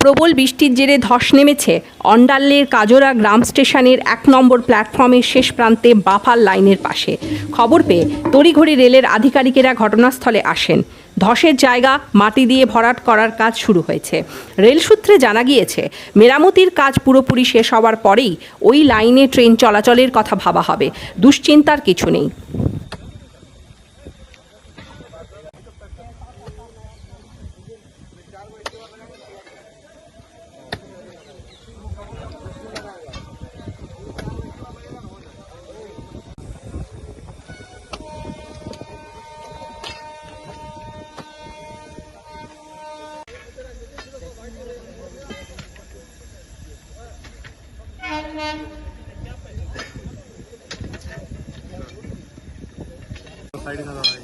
প্রবল বৃষ্টির জেরে ধস নেমেছে অন্ডালের কাজরা গ্রাম স্টেশনের ১ নম্বর প্ল্যাটফর্মের শেষ প্রান্তে বাফার লাইনের পাশে। খবর পেয়ে তড়িঘড়ি রেলের আধিকারিকেরা ঘটনাস্থলে আসেন। ধসের জায়গা মাটি দিয়ে ভরাট করার কাজ শুরু হয়েছে। রেল সূত্রে জানা গিয়েছে, মেরামতির কাজ পুরোপুরি শেষ হওয়ার পরেই ওই লাইনে ট্রেন চলাচলের কথা ভাবা হবে। দুশ্চিন্তার কিছু নেই। साइड